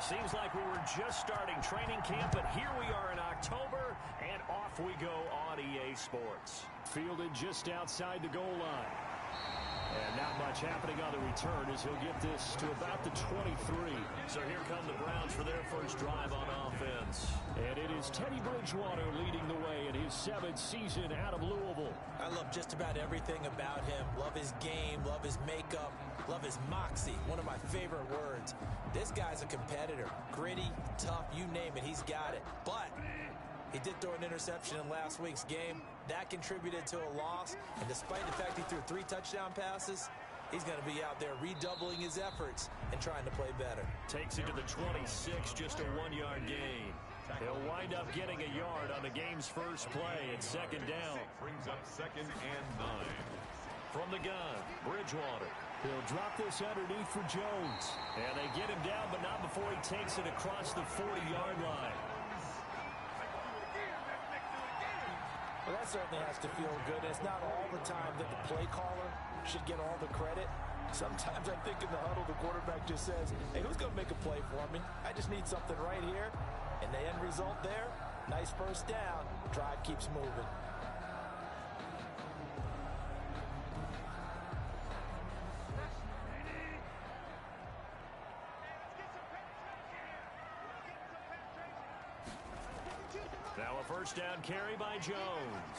Seems like we were just starting training camp, but here we are in October, and off we go on EA Sports. Fielded just outside the goal line. And not much happening on the return as he'll get this to about the 23. So here come the Browns for their first drive on offense. And it is Teddy Bridgewater leading the way in his 7th season out of Louisville. I love just about everything about him. Love his game, love his makeup, love his moxie. One of my favorite words. This guy's a competitor. Gritty, tough, you name it, he's got it. But he did throw an interception in last week's game. That contributed to a loss. And despite the fact he threw 3 touchdown passes, he's going to be out there redoubling his efforts and trying to play better. Takes it to the 26, just a 1-yard gain. He'll wind up getting a yard on the game's first play at 2nd down. Brings up 2nd and 9. From the gun, Bridgewater. He'll drop this underneath for Jones. And they get him down, but not before he takes it across the 40-yard line. Well, that certainly has to feel good. It's not all the time that the play caller should get all the credit. Sometimes I think in the huddle, the quarterback just says, hey, who's going to make a play for me? I just need something right here. And the end result there, nice first down. Drive keeps moving. Now a first down carry by Jones.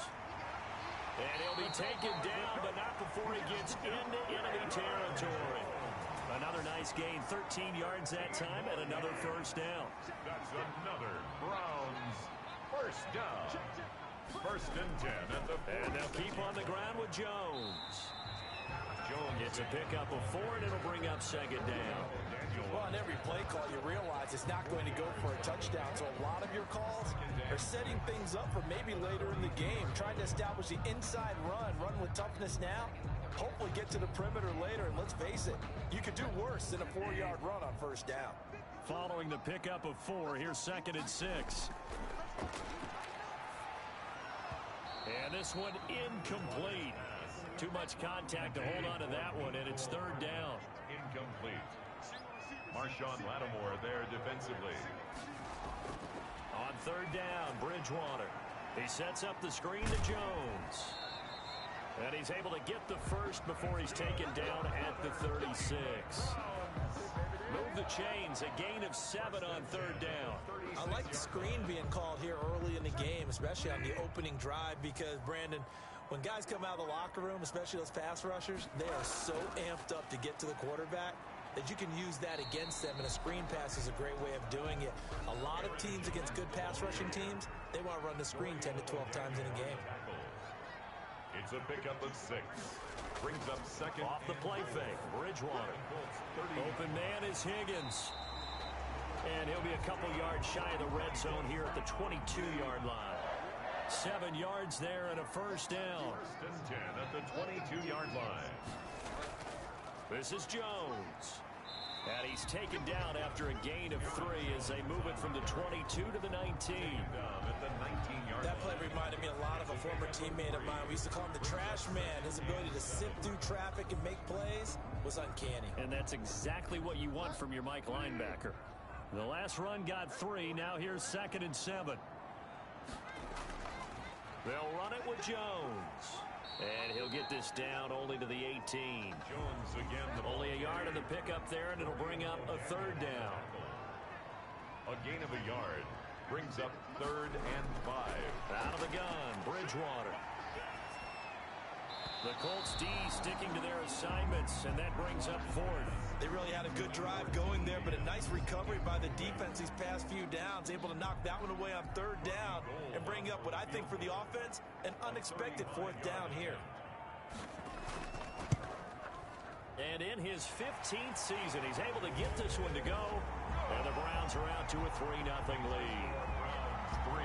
And he'll be taken down, but not before he gets into enemy territory. Another nice gain, 13 yards that time, and another first down. That's another Browns first down. 1st and 10 at the 40. And they'll keep on the ground with Jones. Jones gets a pickup of 4, and it'll bring up 2nd down. Well, on every play call, you realize it's not going to go for a touchdown. So a lot of your calls are setting things up for maybe later in the game, trying to establish the inside run with toughness now, hopefully get to the perimeter later. And let's face it, you could do worse than a 4-yard run on first down. Following the pickup of 4, here's 2nd and 6. And this one incomplete. Too much contact to hold on to that one, and it's 3rd down. Incomplete. Marshawn Lattimore there defensively. On 3rd down, Bridgewater. He sets up the screen to Jones. And he's able to get the first before he's taken down at the 36. Move the chains, a gain of 7 on 3rd down. I like the screen being called here early in the game, especially on the opening drive, because, Brandon, when guys come out of the locker room, especially those pass rushers, they are so amped up to get to the quarterback that you can use that against them, and a screen pass is a great way of doing it. A lot of teams against good pass rushing teams, they want to run the screen 10 to 12 times in a game. It's a pickup of 6. Brings up 2nd. Off the play fake, Bridgewater. Open man is Higgins. And he'll be a couple yards shy of the red zone here at the 22-yard line. 7 yards there and a first down. 1st and 10 at the 22-yard line. This is Jones. And he's taken down after a gain of 3 as they move it from the 22 to the 19. At the 19-yard That play reminded me a lot of a former teammate of mine. We used to call him the trash man. His ability to sift through traffic and make plays was uncanny. And that's exactly what you want from your Mike linebacker. The last run got 3. Now here's 2nd and 7. They'll run it with Jones. And he'll get this down only to the 18. Jones again. Only a yard of the pickup there, and it'll bring up a 3rd down. A gain of a yard. Brings up 3rd and 5. Out of the gun, Bridgewater. The Colts D sticking to their assignments, and that brings up 4th. They really had a good drive going there, but a nice recovery by the defense these past few downs, able to knock that one away on 3rd down and bring up what I think for the offense, an unexpected 4th down here. And in his 15th season, he's able to get this one to go, and the Browns are out to a 3-0 lead. Browns 3,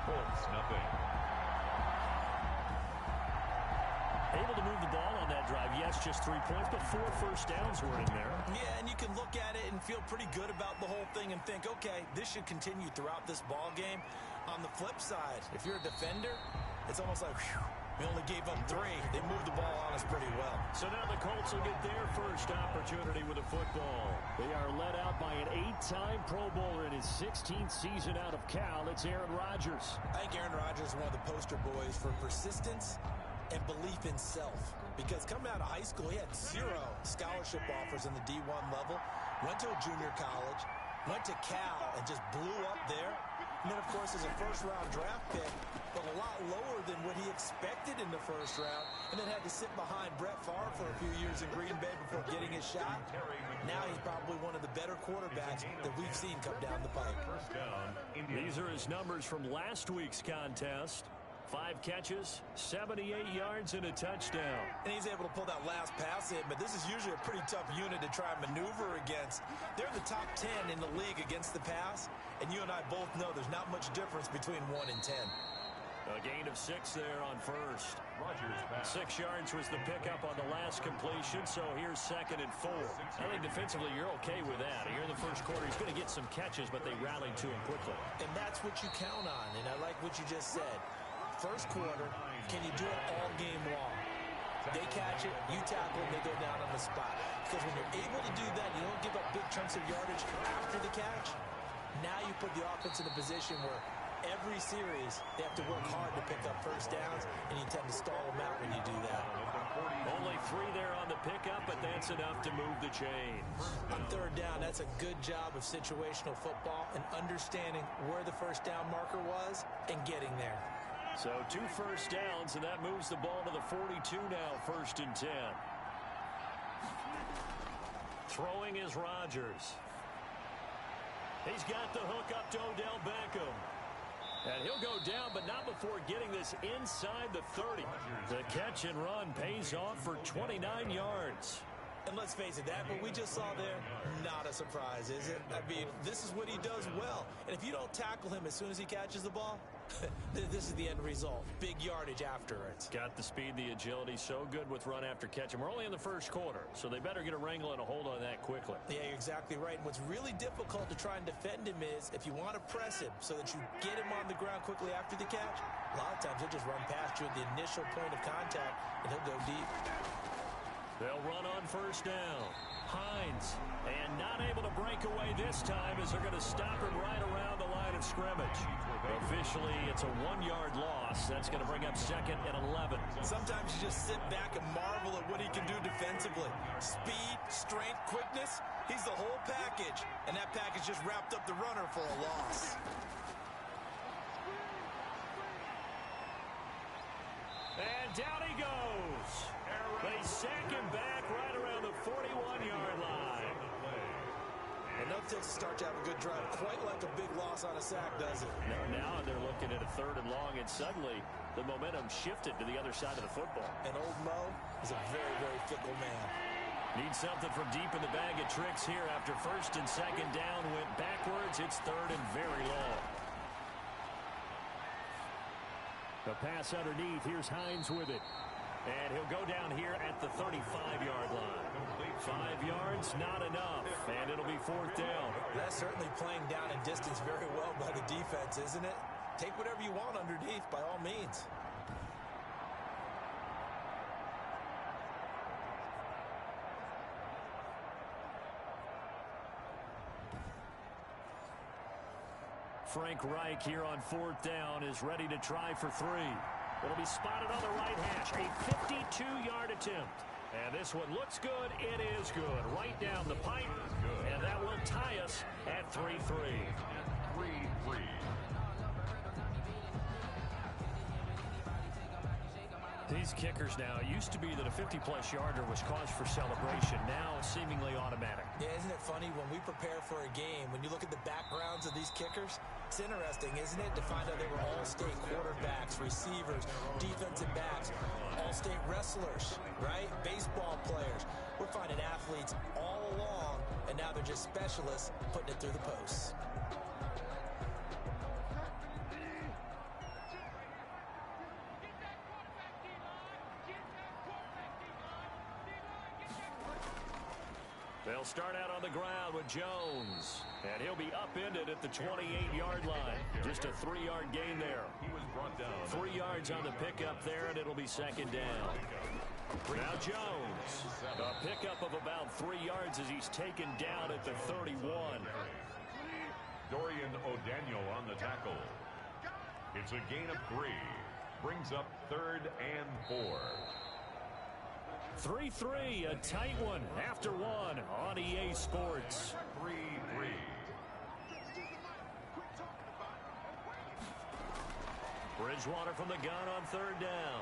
Colts nothing. Able to move the ball on that drive. Yes, just 3 points, but 4 first downs were in there. Yeah, and you can look at it and feel pretty good about the whole thing and think, okay, this should continue throughout this ball game. On the flip side, if you're a defender, it's almost like, whew, We only gave up 3. They moved the ball on us pretty well. So now the Colts will get their first opportunity with the football. They are led out by an 8-time Pro Bowler in his 16th season out of Cal. It's Aaron Rodgers. I think Aaron Rodgers is one of the poster boys for persistence and belief in self. Because coming out of high school, he had 0 scholarship offers in the D1 level. Went to a junior college. Went to Cal and just blew up there. And then, of course, as a first-round draft pick, but a lot lower than what he expected in the first round, and then had to sit behind Brett Favre for a few years in Green Bay before getting his shot. Now he's probably one of the better quarterbacks that we've seen come down the pipe. These are his numbers from last week's contest. 5 catches, 78 yards, and a touchdown. And he's able to pull that last pass in, but this is usually a pretty tough unit to try and maneuver against. They're the top 10 in the league against the pass, and you and I both know there's not much difference between 1 and 10. A gain of 6 there on first. 6 yards was the pickup on the last completion, so here's 2nd and 4. I think defensively you're okay with that. Here in the first quarter, he's going to get some catches, but they rallied to him quickly. And that's what you count on, and I like what you just said. First quarter, can you do it all game long? They catch it, you tackle them, they go down on the spot. Because when you're able to do that, you don't give up big chunks of yardage after the catch. Now you put the offense in a position where every series they have to work hard to pick up first downs, and you tend to stall them out when you do that. Only 3 there on the pickup, but that's enough to move the chains. On 3rd down, that's a good job of situational football and understanding where the first down marker was and getting there. So 2 first downs, and that moves the ball to the 42 now, 1st and 10. Throwing is Rodgers. He's got the hook up to Odell Beckham. And he'll go down, but not before getting this inside the 30. The catch and run pays off for 29 yards. And let's face it, that what we just saw there, not a surprise, is it? I mean, this is what he does well. And if you don't tackle him as soon as he catches the ball, this is the end result. Big yardage after it. Got the speed, the agility, so good with run after catch. And we're only in the first quarter, so they better get a wrangle and a hold on that quickly. Yeah, you're exactly right. And what's really difficult to try and defend him is if you want to press him so that you get him on the ground quickly after the catch, a lot of times he'll just run past you at the initial point of contact, and he'll go deep. They'll run on first down. Hines, and not able to break away this time as they're going to stop him right around the line of scrimmage. Officially, it's a 1-yard loss. That's going to bring up 2nd and 11. Sometimes you just sit back and marvel at what he can do defensively. Speed, strength, quickness, he's the whole package. And that package just wrapped up the runner for a loss. And down he goes. They sack him back right around the 41-yard line. And no takes to start to have a good drive. Quite like a big loss on a sack, does it? Now they're looking at a 3rd and long, and suddenly the momentum shifted to the other side of the football. And old Mo is a very, very fickle man. Needs something from deep in the bag of tricks here after 1st and 2nd down went backwards. It's 3rd and very long. The pass underneath. Here's Hines with it. And he'll go down here at the 35-yard line. 5 yards, not enough. And it'll be 4th down. That's certainly playing down in distance very well by the defense, isn't it? Take whatever you want underneath, by all means. Frank Reich here on 4th down is ready to try for 3. It'll be spotted on the right hash. A 52-yard attempt. And this one looks good. It is good. Right down the pipe. And that will tie us at 3-3. 3-3. These kickers now, it used to be that a 50-plus yarder was cause for celebration. Now seemingly automatic. Yeah, isn't it funny when we prepare for a game, when you look at the backgrounds of these kickers, it's interesting, isn't it, to find out they were all-state quarterbacks, receivers, defensive backs, all-state wrestlers, right? Baseball players. We're finding athletes all along, and now they're just specialists putting it through the posts. They'll start out on the ground with Jones. And he'll be upended at the 28-yard line. Just a 3-yard gain there. He was brought down. 3 yards on the pickup there, and it'll be second down. Now Jones. A pickup of about 3 yards as he's taken down at the 31. Dorian O'Daniel on the tackle. It's a gain of 3. Brings up 3rd and 4. 3-3, a tight one after one on EA Sports. 3-3. Bridgewater from the gun on 3rd down.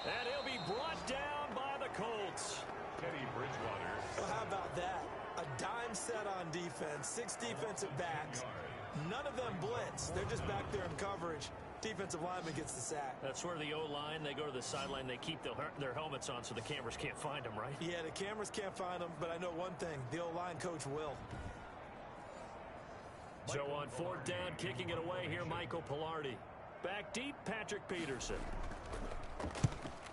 And he'll be brought down by the Colts. Teddy Bridgewater. Well, how about that? A dime set on defense, 6 defensive backs. None of them blitz. They're just back there in coverage. Defensive lineman gets the sack. That's where the O-line, they go to the sideline, they keep their helmets on so the cameras can't find them, right? Yeah, the cameras can't find them, but I know one thing. The O-line coach will. So on 4th down, kicking it away here, Michael Pilardi. Back deep, Patrick Peterson.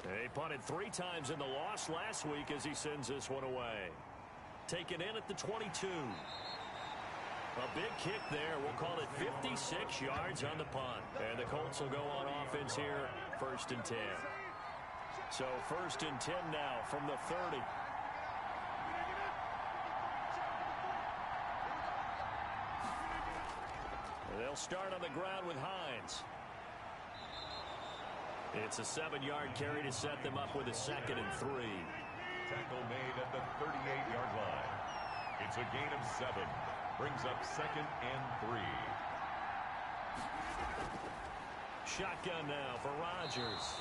He punted 3 times in the loss last week as he sends this one away. Taken in at the 22. A big kick there. We'll call it 56 yards on the punt. And the Colts will go on offense here, 1st and 10. So 1st and 10 now from the 30. They'll start on the ground with Hines. It's a 7-yard carry to set them up with a 2nd and 3. Tackle made at the 38-yard line. It's a gain of 7. Brings up 2nd and 3. Shotgun now for Rodgers.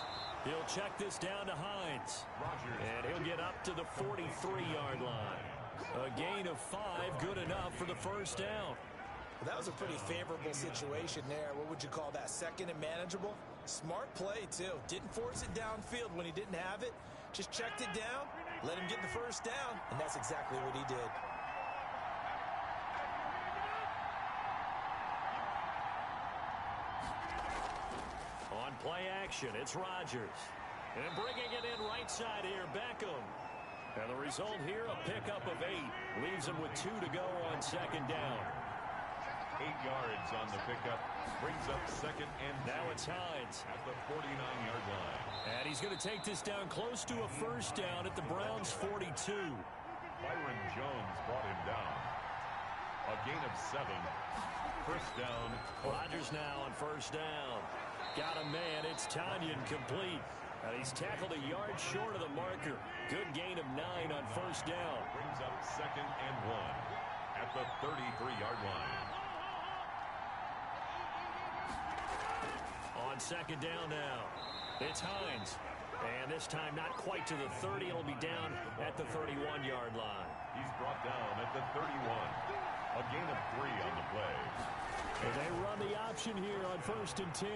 He'll check this down to Hines. And he'll get up to the 43-yard line. A gain of 5, good enough for the 1st down. Well, that was a pretty favorable situation there. What would you call that? 2nd and manageable? Smart play, too. Didn't force it downfield when he didn't have it. Just checked it down, let him get the 1st down, and that's exactly what he did. On play action, it's Rodgers. And bringing it in right side here, Beckham. And the result here, a pickup of 8. Leaves him with 2 to go on 2nd down. 8 yards on the pickup. Brings up 2nd and 2. Now it's Hines. At the 49-yard line. And he's going to take this down close to a 1st down at the Browns' 42. Byron Jones brought him down. A gain of 7. 1st down. Rodgers now on 1st down. Got a man. It's Tanyan complete. And he's tackled a yard short of the marker. Good gain of 9 on 1st down. Brings up 2nd and 1 at the 33-yard line. On 2nd down now, it's Hines. And this time not quite to the 30. It'll be down at the 31-yard line. He's brought down at the 31. A gain of 3 on the play. And they run the option here on 1st and 10.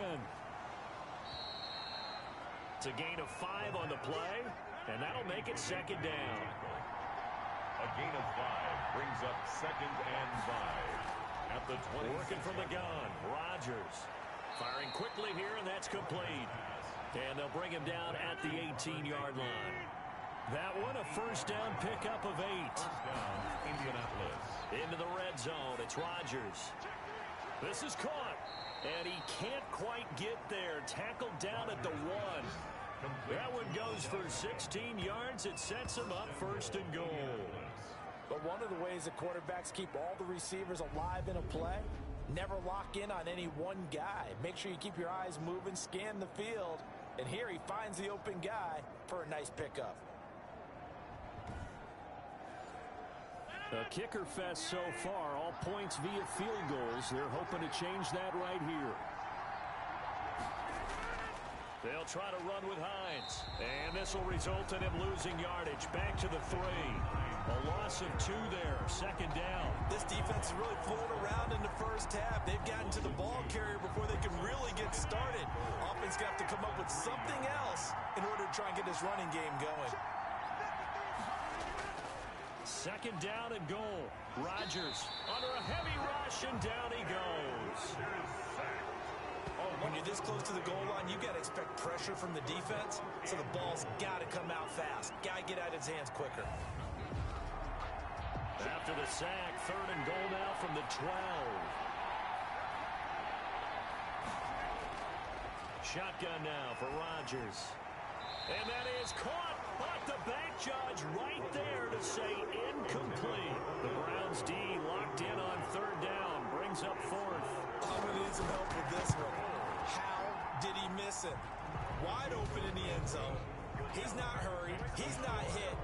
It's a gain of 5 on the play, and that'll make it 2nd down. A gain of 5 brings up 2nd and 5 at the 20. Working from the gun, Rodgers. Firing quickly here, and that's complete. And they'll bring him down at the 18-yard line. That one, a 1st down pickup of 8. 1st down, Indianapolis. Into the red zone, it's Rodgers. This is caught, and he can't quite get there. Tackled down at the 1. That one goes for 16 yards. It sets him up 1st and goal. But one of the ways that quarterbacks keep all the receivers alive in a play, never lock in on any one guy. Make sure you keep your eyes moving, scan the field. And here he finds the open guy for a nice pickup. A kicker fest so far, all points via field goals. They're hoping to change that right here. They'll try to run with Hines. And this will result in him losing yardage. Back to the 3. A loss of 2 there. 2nd down. This defense is really floating around in the 1st half. They've gotten to the ball carrier before they can really get started. Offense got to come up with something else in order to try and get this running game going. 2nd down and goal. Rodgers under a heavy rush, and down he goes. When you're this close to the goal line, you got to expect pressure from the defense, so the ball's got to come out fast. Got to get out of his hands quicker. After the sack, 3rd and goal now from the 12. Shotgun now for Rodgers. And that is caught, but the back judge right there to say incomplete. The Browns D locked in on 3rd down, brings up 4th. I'm going to need some help with this one. How did he miss it? Wide open in the end zone. He's not hurried. He's not hit.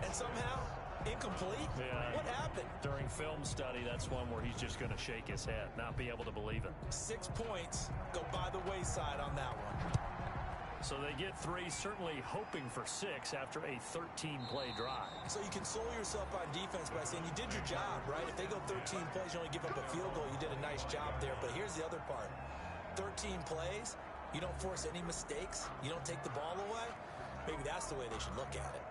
And somehow, incomplete? Yeah. What happened? During film study, that's one where he's just going to shake his head, not be able to believe it. 6 points go by the wayside on that one. So they get 3, certainly hoping for 6 after a 13-play drive. So you console yourself on defense by saying you did your job, right? If they go 13 plays, you only give up a field goal, you did a nice job there. But here's the other part. 13 plays, you don't force any mistakes, you don't take the ball away. Maybe that's the way they should look at it.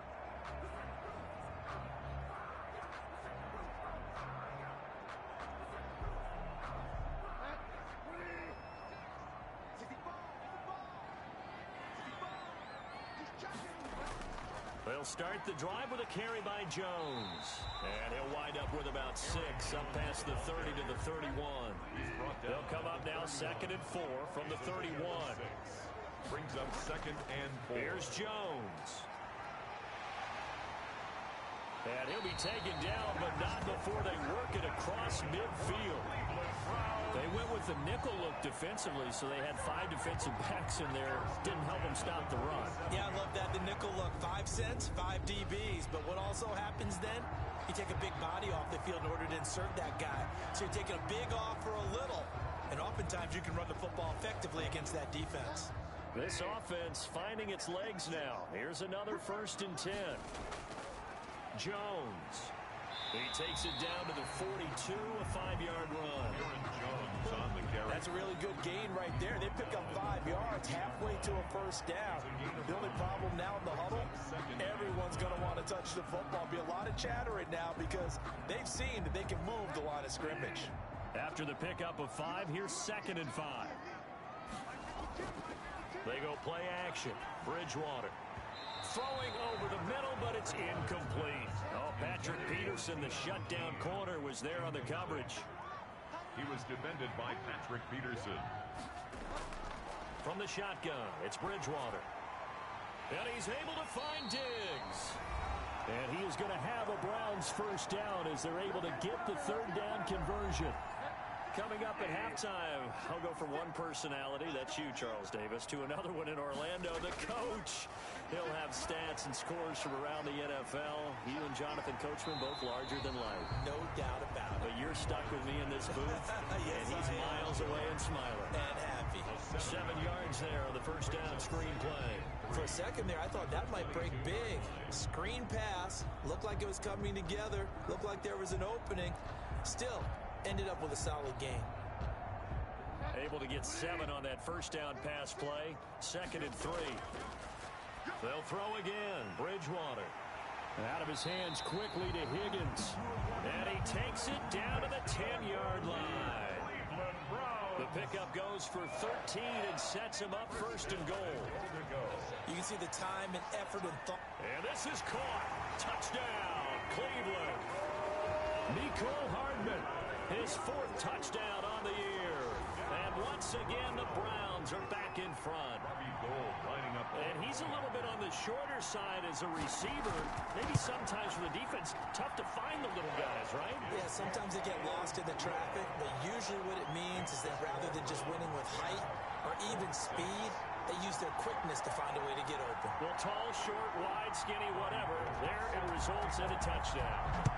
They'll start the drive with a carry by Jones. And he'll wind up with about 6, up past the 30 to the 31. They'll come up now 2nd and 4 from the 31. Brings up 2nd and 4. Here's Jones. And he'll be taken down, but not before they work it across midfield. They went with the nickel look defensively, so they had 5 defensive backs in there. Didn't help them stop the run. Yeah, I love that. The nickel look, 5 cents, 5 DBs. But what also happens then, you take a big body off the field in order to insert that guy. So you're taking a big off for a little. And oftentimes you can run the football effectively against that defense. This offense finding its legs now. Here's another 1st and 10. Jones. He takes it down to the 42, a 5-yard run. Jones on the carry. That's a really good gain right there. They pick up 5 yards halfway to a 1st down. The only problem now in the huddle, everyone's going to want to touch the football. Be a lot of chattering now because they've seen that they can move the line of scrimmage. After the pickup of 5, here's 2nd and 5. They go play action. Bridgewater. Throwing over the middle, but it's incomplete. Oh, Patrick Peterson, the shutdown corner, was there on the coverage. He was defended by Patrick Peterson. From the shotgun, it's Bridgewater. And he's able to find Diggs. And he is going to have a Browns 1st down as they're able to get the 3rd down conversion. Coming up at halftime, I'll go from one personality, that's you, Charles Davis, to another one in Orlando, the coach. He'll have stats and scores from around the NFL. You and Jonathan Coachman, both larger than life. No doubt about it. But you're stuck with me in this booth, yes, and he's miles away and smiling. And happy. 7 yards there on the 1st down screen play. For a second there, I thought that might break big. Screen pass. Looked like it was coming together. Looked like there was an opening. Still, ended up with a solid game. Able to get 7 on that 1st down pass play. 2nd and 3. They'll throw again. Bridgewater. Out of his hands quickly to Higgins. And he takes it down to the 10-yard line. The pickup goes for 13 and sets him up 1st and goal. You can see the time and effort and thought. And this is caught. Touchdown, Cleveland. Mecole Hardman, his 4th touchdown on the year. And once again, the Browns are back in front. And he's a little bit on the shorter side as a receiver. Maybe sometimes for the defense, tough to find the little guys, right? Yeah, sometimes they get lost in the traffic, but usually what it means is that rather than just winning with height or even speed, they use their quickness to find a way to get open. Well, tall, short, wide, skinny, whatever. There it results in a touchdown.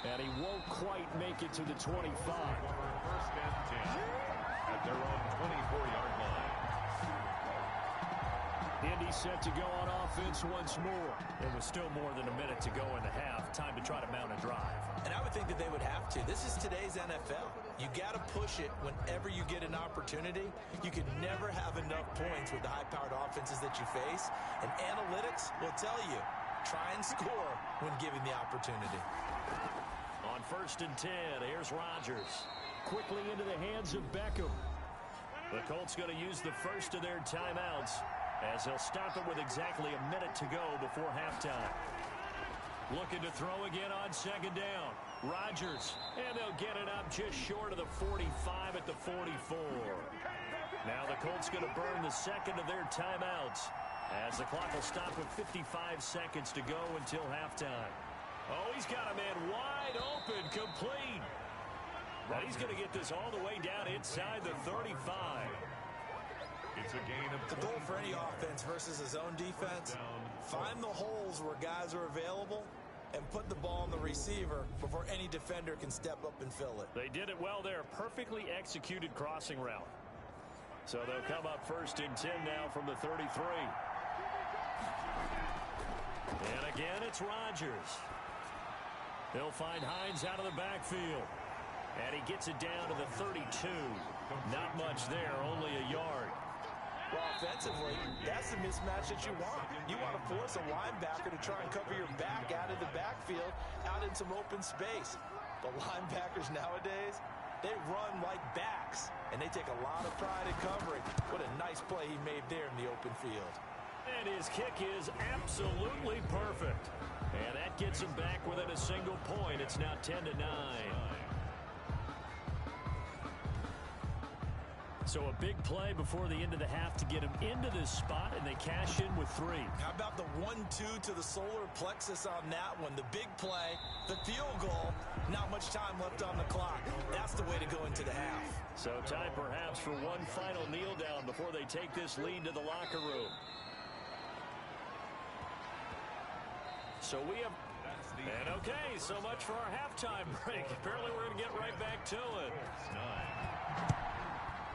And he won't quite make it to the 25. 1st and 10 at their own 24-yard line. Indy set to go on offense once more. It was still more than a minute to go in the half. Time to try to mount a drive. And I would think that they would have to. This is today's NFL. You got to push it whenever you get an opportunity. You can never have enough points with the high-powered offenses that you face. And analytics will tell you, try and score when given the opportunity. On 1st and 10, here's Rodgers. Quickly into the hands of Beckham. The Colts going to use the first of their timeouts as they'll stop it with exactly a minute to go before halftime. Looking to throw again on second down. Rodgers, and they'll get it up just short of the 45 at the 44. Now the Colts going to burn the second of their timeouts as the clock will stop with 55 seconds to go until halftime. Oh, he's got a man wide open, complete. Now he's going to get this all the way down inside the 35. It's a gain of the goal for any offense versus his own defense. Find the holes where guys are available and put the ball on the receiver before any defender can step up and fill it. They did it well there. Perfectly executed crossing route. So they'll come up first and 10 now from the 33. And again, it's Rodgers. He'll find Hines out of the backfield. And he gets it down to the 32. Not much there, only a yard. Well, offensively, that's the mismatch that you want. You want to force a linebacker to try and cover your back out of the backfield, out in some open space. The linebackers nowadays, they run like backs, and they take a lot of pride in covering. What a nice play he made there in the open field. And his kick is absolutely perfect. And that gets him back within a single point. It's now 10-9. So a big play before the end of the half to get him into this spot, and they cash in with 3. How about the 1-2 to the solar plexus on that one? The big play, the field goal, not much time left on the clock. That's the way to go into the half. So time perhaps for one final kneel down before they take this lead to the locker room. So we have... And okay, so much for our halftime break. Apparently we're going to get right back to it.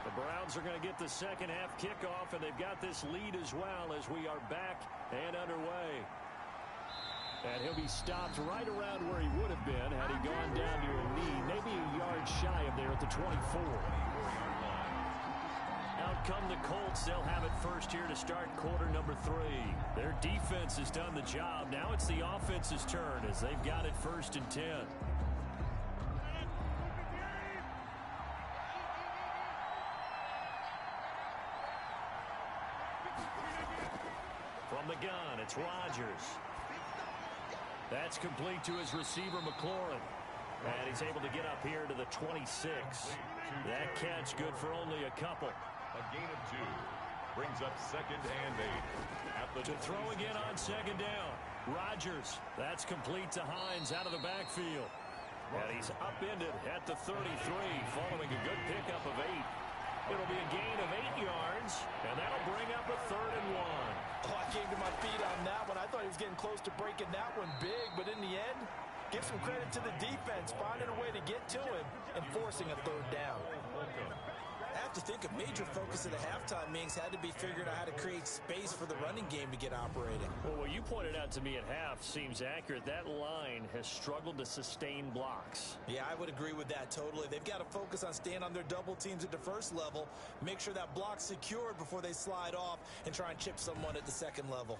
The Browns are going to get the second half kickoff, and they've got this lead as well as we are back and underway. And he'll be stopped right around where he would have been had he gone down to a knee, maybe a yard shy of there at the 24. Out come the Colts. They'll have it first here to start quarter number 3. Their defense has done the job. Now it's the offense's turn as they've got it first and 10. From the gun, it's Rodgers. That's complete to his receiver, McLaurin. And he's able to get up here to the 26. That catch good for only a couple. A gain of 2 brings up second and 8. To throw again on second down. Rodgers, that's complete to Hines out of the backfield. And he's upended at the 33 following a good pickup of 8. It'll be a gain of 8 yards, and that'll bring up a 3rd and 1. Oh, I came to my feet on that one. I thought he was getting close to breaking that one big, but in the end, give some credit to the defense, finding a way to get to him and forcing a 3rd down. I have to think a major focus of the halftime meetings had to be figuring out how to create space for the running game to get operating. Well, what you pointed out to me at half seems accurate. That line has struggled to sustain blocks. Yeah, I would agree with that totally. They've got to focus on staying on their double teams at the first level, make sure that block's secured before they slide off and try and chip someone at the second level.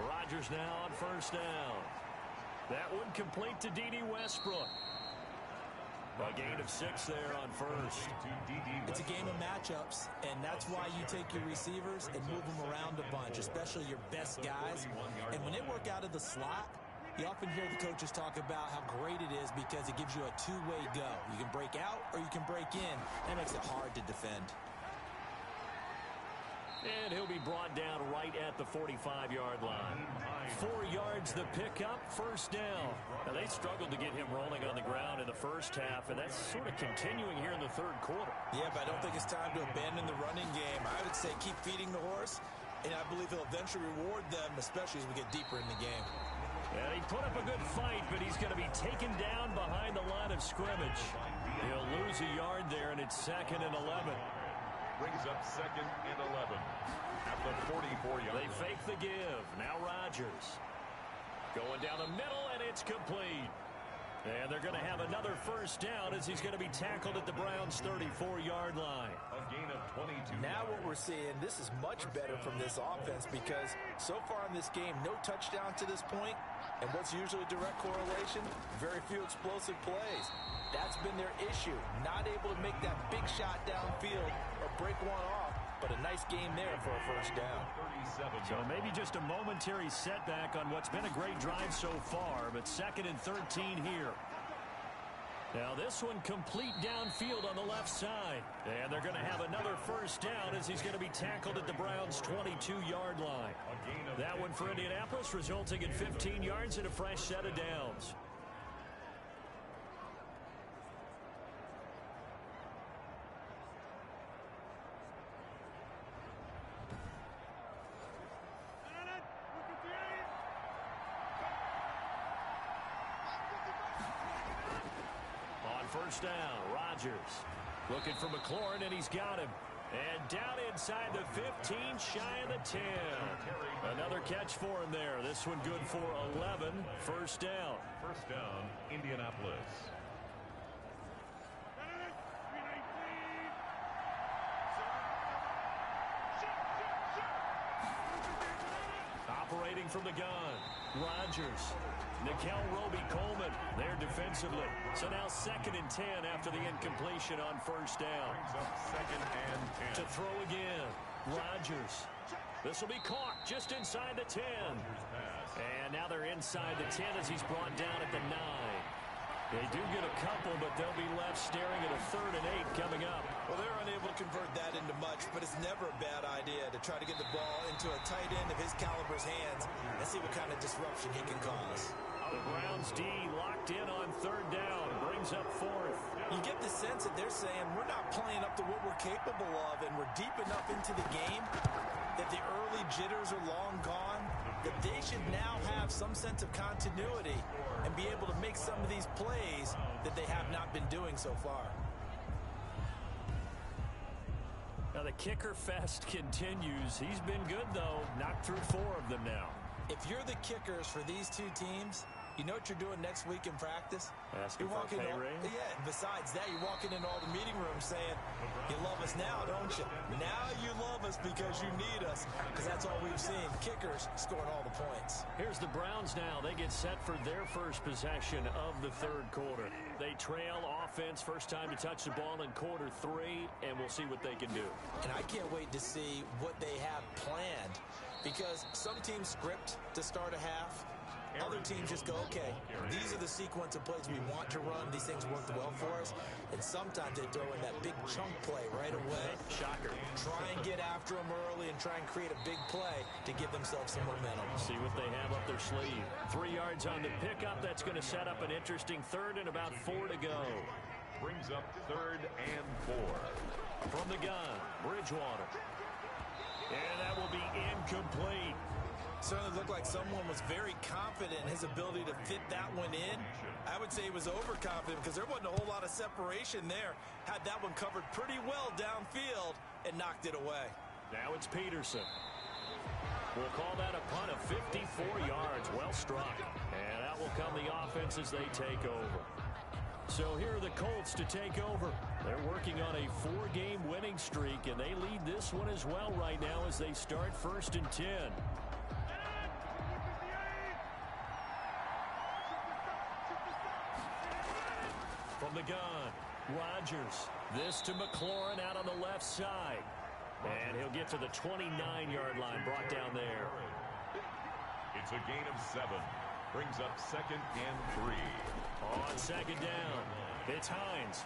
Rodgers now on first down. That one complete to D.D. Westbrook. A gain of 6 there on first. It's a game of matchups, and that's why you take your receivers and move them around a bunch, especially your best guys. And when they work out of the slot, you often hear the coaches talk about how great it is because it gives you a two-way go. You can break out or you can break in. That makes it hard to defend. And he'll be brought down right at the 45-yard line. 4 yards the pickup, first down. Now, they struggled to get him rolling on the ground in the first half, and that's sort of continuing here in the third quarter. Yeah, but I don't think it's time to abandon the running game. I would say keep feeding the horse, and I believe he'll eventually reward them, especially as we get deeper in the game. And he put up a good fight, but he's going to be taken down behind the line of scrimmage. He'll lose a yard there, and it's 2nd and 11. Brings up 2nd and 11 at the 44-yard line. They fake the give. Now Rodgers. Going down the middle, and it's complete. And they're going to have another first down as he's going to be tackled at the Browns' 34-yard line. A gain of 22. Now what we're seeing, this is much better from this offense because so far in this game, no touchdown to this point. And what's usually a direct correlation? Very few explosive plays. That's been their issue. Not able to make that big shot downfield or break one off. But a nice game there for a first down. So maybe just a momentary setback on what's been a great drive so far, but 2nd and 13 here. Now this one complete downfield on the left side. And they're going to have another first down as he's going to be tackled at the Browns' 22-yard line. That one for Indianapolis, resulting in 15 yards and a fresh set of downs. First down, Rodgers looking for McLaurin, and he's got him. And down inside the 15, shy of the 10. Another catch for him there. This one good for 11. First down. First down, Indianapolis. Operating from the gun, Rodgers. Nikel Roby-Coleman there defensively. So now 2nd and 10 after the incompletion on first down. Brings up 2nd and 10. To throw again, Rodgers. This will be caught just inside the 10. And now they're inside the 10 as he's brought down at the 9. They do get a couple, but they'll be left staring at a 3rd and 8 coming up. Well, they're unable to convert that into much, but it's never a bad idea to try to get the ball into a tight end of his caliber's hands and see what kind of disruption he can cause. The Browns D locked in on 3rd down. Brings up 4th. You get the sense that they're saying we're not playing up to what we're capable of, and we're deep enough into the game that the early jitters are long gone, that they should now have some sense of continuity and be able to make some of these plays that they have not been doing so far. Now the kicker fest continues. He's been good, though. Knocked through 4 of them now. If you're the kickers for these two teams, you know what you're doing next week in practice? Asking for a pay raise? Yeah, besides that, you're walking into all the meeting rooms saying, you love us now, don't you? Now you love us because you need us, because that's all we've seen. Kickers scoring all the points. Here's the Browns now. They get set for their first possession of the 3rd quarter. They trail offense, first time to touch the ball in quarter 3, and we'll see what they can do. And I can't wait to see what they have planned, because some teams script to start a half. Other teams just go, okay, these are the sequence of plays we want to run. These things worked well for us. And sometimes they throw in that big chunk play right away. Shocker. Try and get after them early and try and create a big play to give themselves some momentum. See what they have up their sleeve. 3 yards on the pickup. That's going to set up an interesting 3rd and about 4 to go. Brings up 3rd and 4. From the gun, Bridgewater. And that will be incomplete. Certainly looked like someone was very confident in his ability to fit that one in. I would say he was overconfident because there wasn't a whole lot of separation there. Had that one covered pretty well downfield and knocked it away. Now it's Peterson. We'll call that a punt of 54 yards. Well struck. And that will come the offense as they take over. So here are the Colts to take over. They're working on a 4-game winning streak, and they lead this one as well right now as they start 1st and 10. From the gun, Rodgers. This to McLaurin out on the left side. And he'll get to the 29-yard line, brought down there. It's a gain of 7. Brings up 2nd and 3. On 2nd down, it's Hines.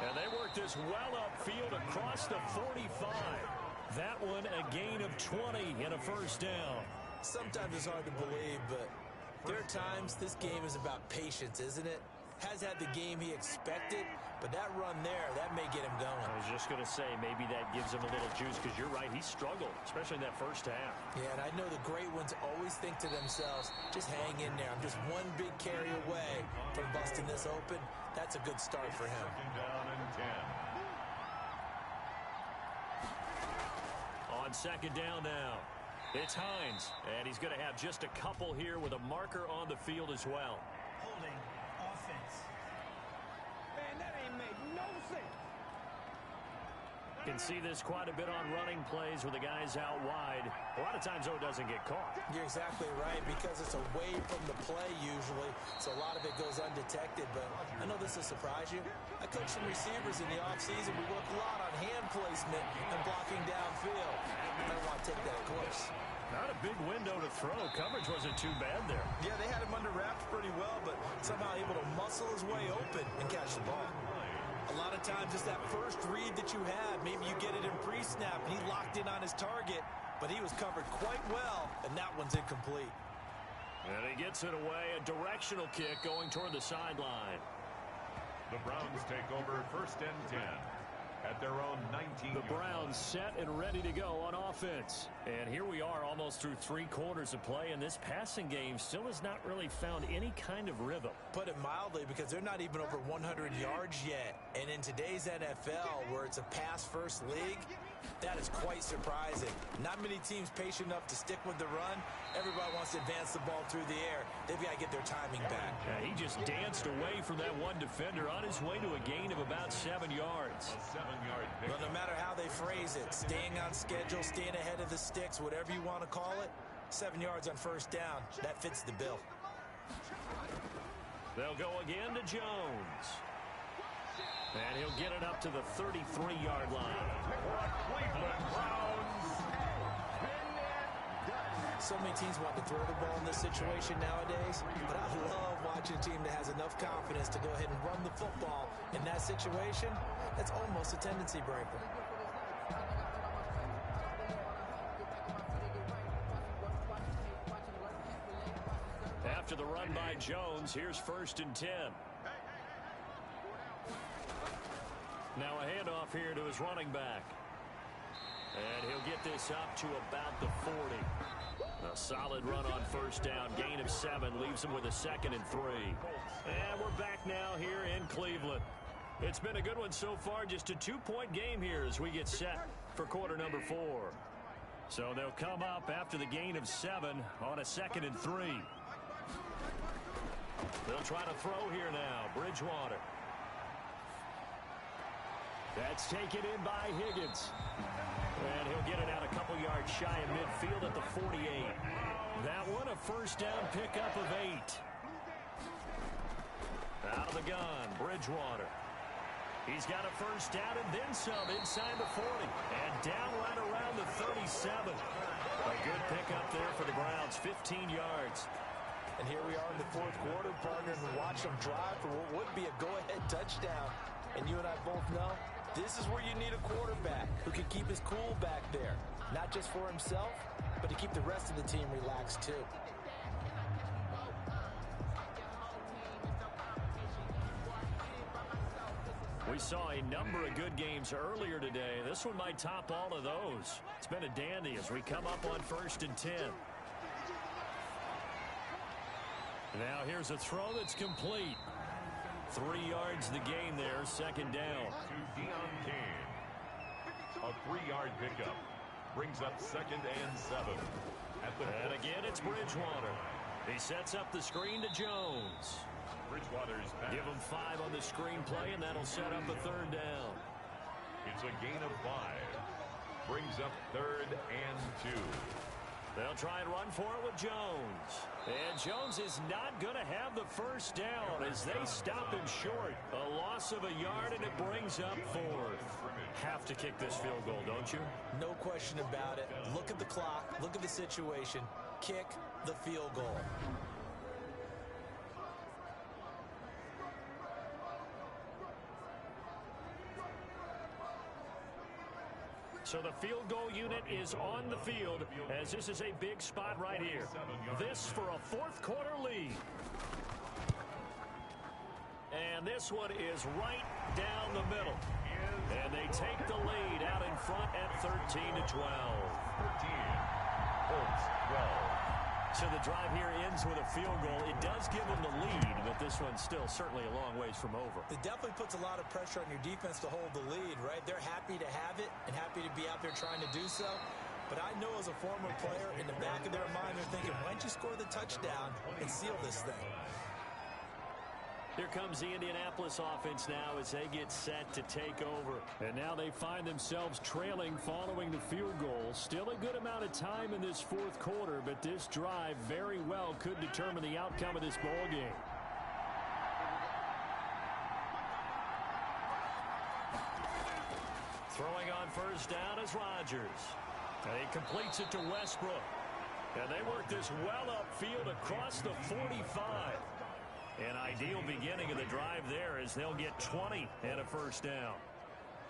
And they work this well upfield across the 45. That one a gain of 20 and a first down. Sometimes it's hard to believe, but there are times this game is about patience, isn't it? Has had the game he expected, but that run there, that may get him going. I was just going to say, maybe that gives him a little juice, because you're right, he struggled, especially in that first half. Yeah, and I know the great ones always think to themselves, just hang in there. I'm just one big carry away from busting this open. That's a good start for him. 2nd down and 10. On 2nd down now, it's Hines, and he's going to have just a couple here with a marker on the field as well. holding offense. Man, that ain't make no sense. Can see this quite a bit on running plays with the guys out wide. A lot of times, though, it doesn't get caught. You're exactly right, because it's away from the play usually, so a lot of it goes undetected. But I know this will surprise you. I coach some receivers in the offseason. We work a lot on hand placement and blocking downfield. I don't want to take that course. Not a big window to throw. Coverage wasn't too bad there. Yeah, they had him under wraps pretty well, but somehow able to muscle his way open and catch the ball. A lot of times it's that first read that you have. Maybe you get it in pre-snap, and he locked in on his target, but he was covered quite well, and that one's incomplete. And he gets it away. A directional kick going toward the sideline. The Browns take over 1st and 10 at their own 19. The Browns set and ready to go on offense. And here we are almost through 3 quarters of play, and this passing game still has not really found any kind of rhythm. Put it mildly, because they're not even over 100 yards yet. And in today's NFL, where it's a pass-first league, that is quite surprising. Not many teams patient enough to stick with the run. Everybody wants to advance the ball through the air. They've got to get their timing back. Yeah, he just danced away from that one defender on his way to a gain of about 7 yards. A 7-yard pick. But no matter how they phrase it, staying on schedule, staying ahead of the sticks, whatever you want to call it, 7 yards on 1st down, that fits the bill. They'll go again to Jones. And he'll get it up to the 33-yard line. Cleveland Browns. So many teams want to throw the ball in this situation nowadays, but I love watching a team that has enough confidence to go ahead and run the football. In that situation, that's almost a tendency breaker. After the run by Jones, here's 1st and 10. Now a handoff here to his running back. And he'll get this up to about the 40. A solid run on 1st down. Gain of 7 leaves him with a 2nd and 3. And we're back now here in Cleveland. It's been a good one so far. Just a 2-point game here as we get set for quarter number 4. So they'll come up after the gain of 7 on a 2nd and 3. They'll try to throw here now. Bridgewater. That's taken in by Higgins. And he'll get it out a couple yards shy of midfield at the 48. That one a 1st down pickup of 8. Out of the gun, Bridgewater. He's got a 1st down and then some inside the 40. And down right around the 37. A good pickup there for the Browns, 15 yards. And here we are in the 4th quarter, partner, and watch them drive for what would be a go-ahead touchdown. And you and I both know this is where you need a quarterback who can keep his cool back there. Not just for himself, but to keep the rest of the team relaxed too. We saw a number of good games earlier today. This one might top all of those. It's been a dandy as we come up on 1st and 10. Now here's a throw that's complete. 3 yards the gain there, 2nd down. To Deion Kane. A 3-yard pickup. Brings up 2nd and 7. And again, it's Bridgewater. He sets up the screen to Jones. Bridgewater's pass. Give him 5 on the screen play, and that'll set up a 3rd down. It's a gain of 5. Brings up 3rd and 2. They'll try and run for it with Jones. And Jones is not going to have the 1st down as they stop him short. A loss of a yard, and it brings up 4th. Have to kick this field goal, don't you? No question about it. Look at the clock. Look at the situation. Kick the field goal. So the field goal unit is on the field as this is a big spot right here. This for a 4th quarter lead. And this one is right down the middle. And they take the lead out in front at 13-12. 13. Colts 12. So the drive here ends with a field goal. It does give them the lead, but this one's still certainly a long ways from over. It definitely puts a lot of pressure on your defense to hold the lead, right? They're happy to have it and happy to be out there trying to do so. But I know as a former player, in the back of their mind, they're thinking, why don't you score the touchdown and seal this thing? Here comes the Indianapolis offense now as they get set to take over. And now they find themselves trailing following the field goal. Still a good amount of time in this fourth quarter, but this drive very well could determine the outcome of this ball game. Throwing on first down is Rodgers. And he completes it to Westbrook. And they work this well upfield across the 45. An ideal beginning of the drive there as they'll get 20 and a first down.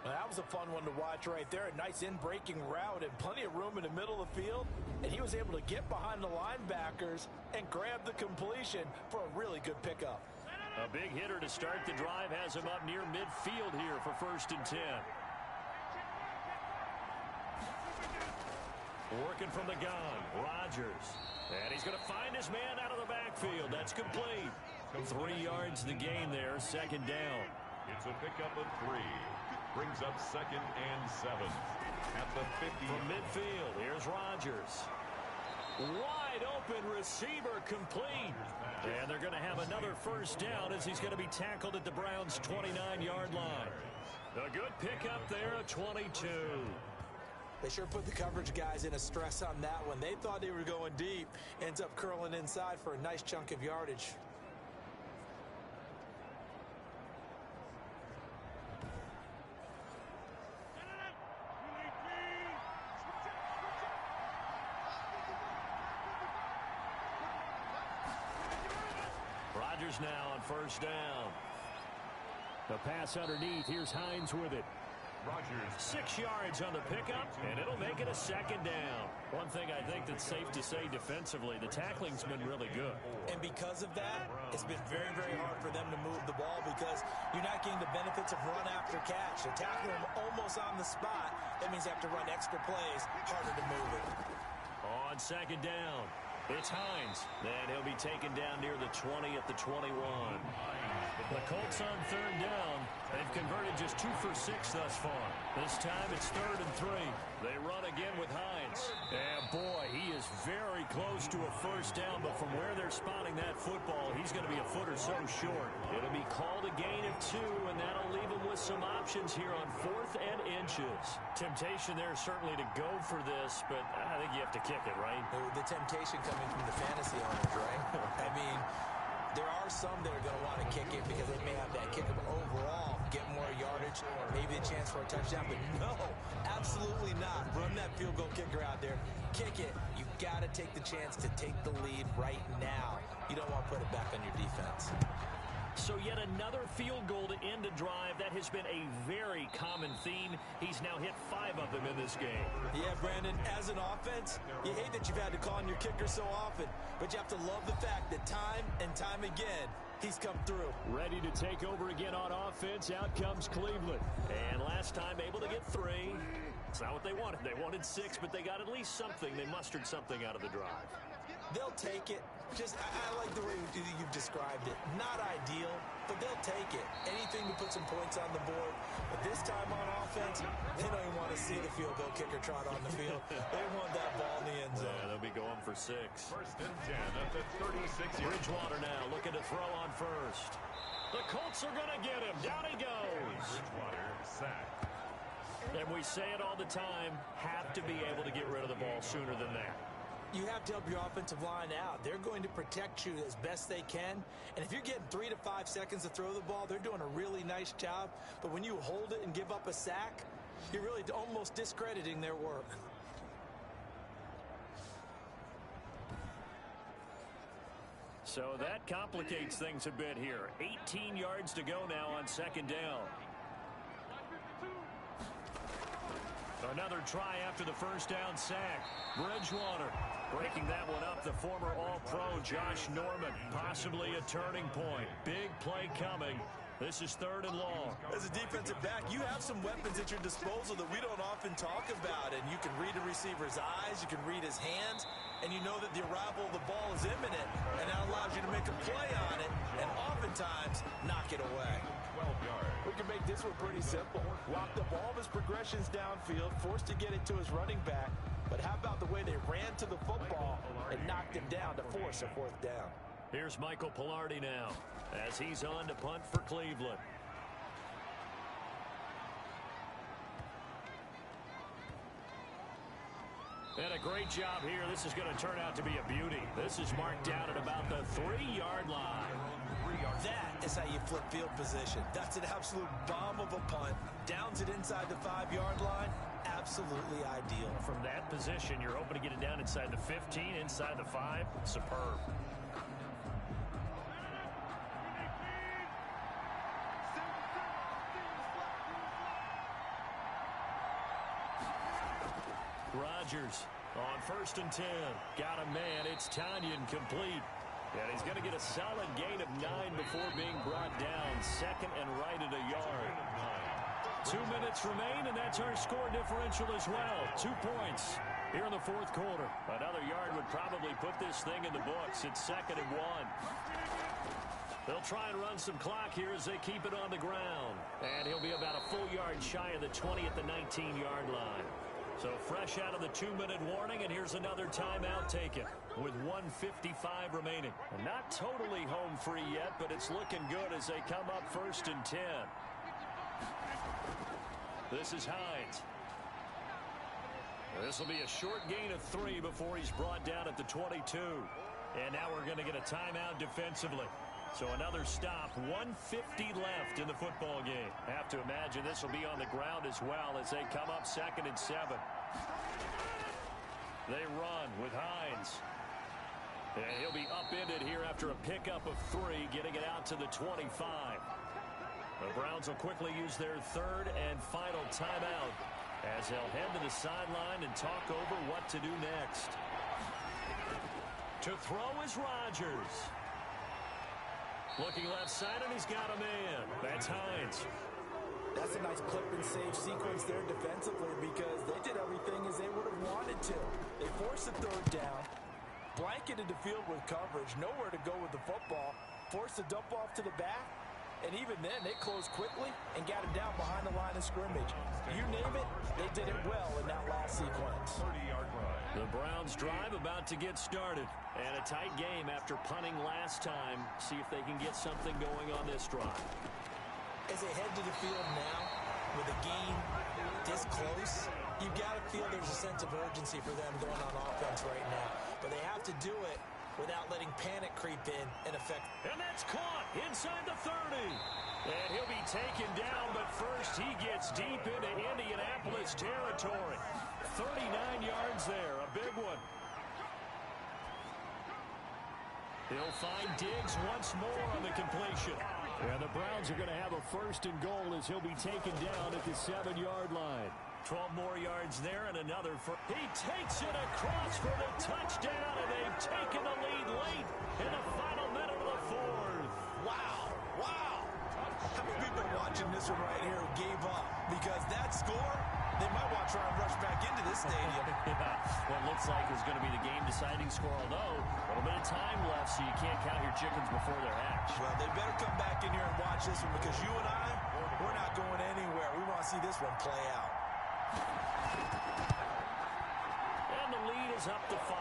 Well, that was a fun one to watch right there. A nice in-breaking route and plenty of room in the middle of the field. And he was able to get behind the linebackers and grab the completion for a really good pickup. A big hitter to start the drive has him up near midfield here for 1st and 10. Working from the gun, Rodgers. And he's going to find his man out of the backfield. That's complete. 3 yards the gain there, 2nd down. It's a pickup of 3. Brings up 2nd and 7. At the 50. From midfield, here's Rodgers. Wide open receiver complete. And they're going to have another first down as he's going to be tackled at the Browns' 29-yard line. A good pickup there, 22. They sure put the coverage guys in a stress on that one. They thought they were going deep. Ends up curling inside for a nice chunk of yardage. Rodgers now on first down. The pass underneath. Here's Hines with it. Rodgers. 6 yards on the pickup, and it'll make it a 2nd down. One thing I think that's safe to say defensively, the tackling's been really good. And because of that, it's been very, very hard for them to move the ball because you're not getting the benefits of run after catch. They're tackling them almost on the spot. That means they have to run extra plays, harder to move it. On 2nd down, it's Hines. Then he'll be taken down near the 20 at the 21. The Colts on 3rd down. They've converted just 2 for 6 thus far. This time it's 3rd and 3. They run again with Hines. And boy, he is very close to a first down, but from where they're spotting that football, he's going to be a foot or so short. It'll be called a gain of 2, and that'll leave him with some options here on 4th and inches. Temptation there certainly to go for this, but I think you have to kick it, right? The temptation coming from the fantasy owners, right? I mean, there are some that are going to want to kick it because they may have that kicker, but overall, get more yardage, maybe a chance for a touchdown, but no, absolutely not. Run that field goal kicker out there. Kick it. You've got to take the chance to take the lead right now. You don't want to put it back on your defense. So yet another field goal to end a drive. That has been a very common theme. He's now hit 5 of them in this game. Yeah, Brandon, as an offense, you hate that you've had to call on your kicker so often, but you have to love the fact that time and time again, he's come through. Ready to take over again on offense. Out comes Cleveland. And last time able to get 3. It's not what they wanted. They wanted 6, but they got at least something. They mustered something out of the drive. They'll take it. Just, I like the way you've described it. Not ideal, but they'll take it. Anything to put some points on the board. But this time on offense, they don't even want to see the field goal kicker trot on the field. They want that ball in the end zone. Yeah, they'll be going for 6. 1st and 10 at the 36. Bridgewater now looking to throw on first. The Colts are going to get him. Down he goes. Bridgewater sacked. And we say it all the time, have to be able to get rid of the ball sooner than that. You have to help your offensive line out. They're going to protect you as best they can. And if you're getting 3 to 5 seconds to throw the ball, they're doing a really nice job. But when you hold it and give up a sack, you're really almost discrediting their work. So that complicates things a bit here. 18 yards to go now on 2nd down. Another try after the first down sack. Bridgewater breaking that one up. The former All-Pro Josh Norman. Possibly a turning point. Big play coming. This is 3rd and long. As a defensive back, you have some weapons at your disposal that we don't often talk about. And you can read a receiver's eyes. You can read his hands. And you know that the arrival of the ball is imminent. And that allows you to make a play on it. And oftentimes, knock it away. 12 yards. We can make this one pretty simple. Walk the ball of his progressions downfield, forced to get it to his running back. But how about the way they ran to the football and knocked him down to force a 4th down? Here's Michael Pilardi now as he's on to punt for Cleveland. And a great job here. This is going to turn out to be a beauty. This is marked down at about the 3-yard line. That is how you flip field position. That's an absolute bomb of a punt. Downs it inside the 5-yard line. Absolutely ideal. From that position, you're hoping to get it down inside the 15, inside the 5. Superb. Rodgers on 1st and 10. Got a man. It's Tanyan complete. And he's going to get a solid gain of 9 before being brought down. 2nd and right at a yard. 2 minutes remain, and that's our score differential as well. 2 points here in the 4th quarter. Another yard would probably put this thing in the books. It's 2nd and 1. They'll try and run some clock here as they keep it on the ground. And he'll be about a full yard shy of the 20 at the 19-yard line. So fresh out of the 2-minute warning, and here's another timeout taken with 1:55 remaining. And not totally home free yet, but it's looking good as they come up 1st and 10. This is Hines. This will be a short gain of 3 before he's brought down at the 22. And now we're going to get a timeout defensively. So another stop, 1:50 left in the football game. Have to imagine this will be on the ground as well as they come up 2nd and 7. They run with Hines. And he'll be upended here after a pickup of 3, getting it out to the 25. The Browns will quickly use their 3rd and final timeout as they'll head to the sideline and talk over what to do next. To throw is Rodgers. Looking left side, and he's got a man. That's Hines. That's a nice clip and save sequence there defensively because they did everything as they would have wanted to. They forced the 3rd down, blanketed the field with coverage, nowhere to go with the football, forced the dump off to the back, and even then they closed quickly and got him down behind the line of scrimmage. You name it, they did it well in that last sequence. 30-yard line. The Browns drive about to get started. And a tight game after punting last time. See if they can get something going on this drive. As they head to the field now, with a game this close, you've got to feel there's a sense of urgency for them going on offense right now. But they have to do it without letting panic creep in and affect. And that's caught inside the 30. And he'll be taken down, but first he gets deep into Indianapolis territory. 39 yards there, a big one. He'll find Diggs once more on the completion. And the Browns are going to have a 1st and goal as he'll be taken down at the 7-yard line. 12 more yards there and another. He takes it across for the touchdown, and they've taken the lead late in the final minute of the 4th. Wow, wow. How many people watching this one right here who gave up? Because that score, they might want to try and rush back into this stadium. Yeah, what looks like is going to be the game-deciding score, although a little bit of time left, so you can't count your chickens before they're hatched. Well, they better come back in here and watch this one because you and I, we're not going anywhere. We want to see this one play out. And the lead is up to 5.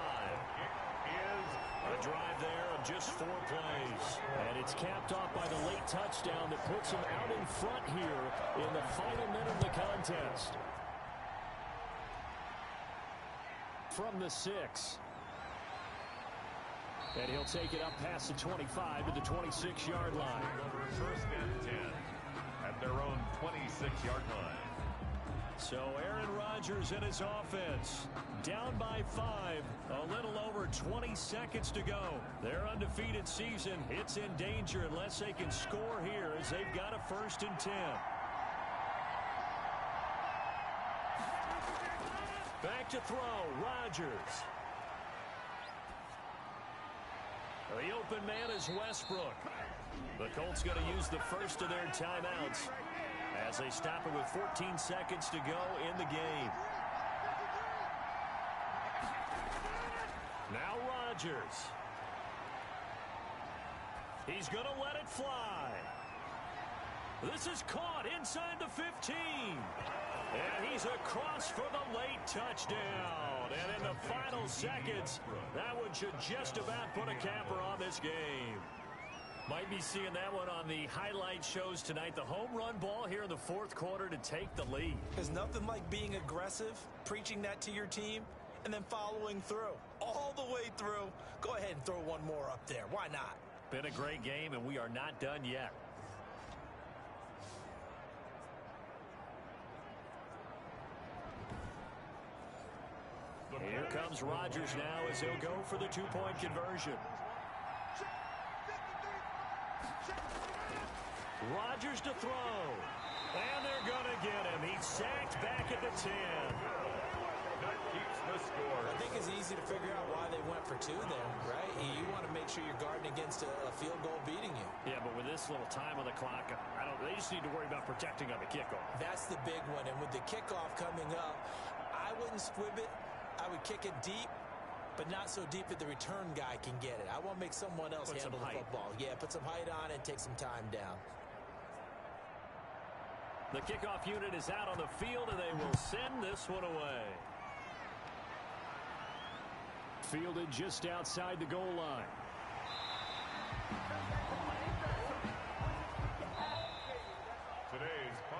A drive there of just 4 plays. And it's capped off by the late touchdown that puts him out in front here in the final minute of the contest. From the 6. And he'll take it up past the 25 to the 26-yard line. 1st and 10 at their own 26-yard line. So Aaron Rodgers and his offense down by 5, a little over 20 seconds to go. Their undefeated season, it's in danger unless they can score here as they've got a 1st and 10. Back to throw, Rodgers. The open man is Westbrook. The Colts going to use the first of their timeouts as they stop it with 14 seconds to go in the game. Now Rodgers. He's going to let it fly. This is caught inside the 15. And he's across for the late touchdown. And in the final seconds, that one should just about put a capper on this game. Might be seeing that one on the highlight shows tonight. The home run ball here in the fourth quarter to take the lead. There's nothing like being aggressive, preaching that to your team, and then following through. All the way through. Go ahead and throw one more up there. Why not? Been a great game, and we are not done yet. Here comes Rodgers now as he'll go for the two-point conversion. Rodgers to throw. And they're going to get him. He's sacked back at the 10. That keeps the score. I think it's easy to figure out why they went for two there, right? You want to make sure you're guarding against a field goal beating you. Yeah, but with this little time on the clock, they just need to worry about protecting on the kickoff. That's the big one. And with the kickoff coming up, I wouldn't squib it. I would kick it deep, but not so deep that the return guy can get it. I want to make someone else handle the football. Yeah, put some height on it, take some time down. The kickoff unit is out on the field, and they will send this one away. Fielded just outside the goal line.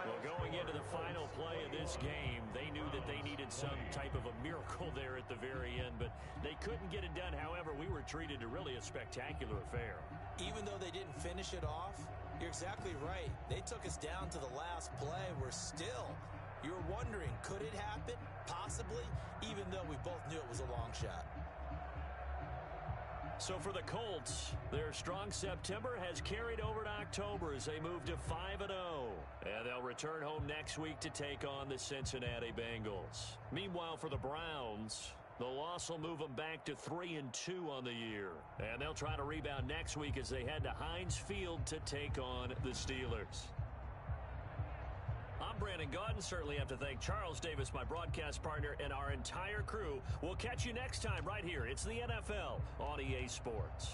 Well, going into the final play of this game, they knew that they needed some type of a miracle there at the very end, but they couldn't get it done. However, we were treated to really a spectacular affair. Even though they didn't finish it off, you're exactly right. They took us down to the last play. We're still, you were wondering, could it happen? Possibly, even though we both knew it was a long shot. So for the Colts, their strong September has carried over to October as they move to 5-0. And they'll return home next week to take on the Cincinnati Bengals. Meanwhile, for the Browns, the loss will move them back to 3-2 on the year. And they'll try to rebound next week as they head to Heinz Field to take on the Steelers. I'm Brandon Gaudin. Certainly have to thank Charles Davis, my broadcast partner, and our entire crew. We'll catch you next time right here. It's the NFL on EA Sports.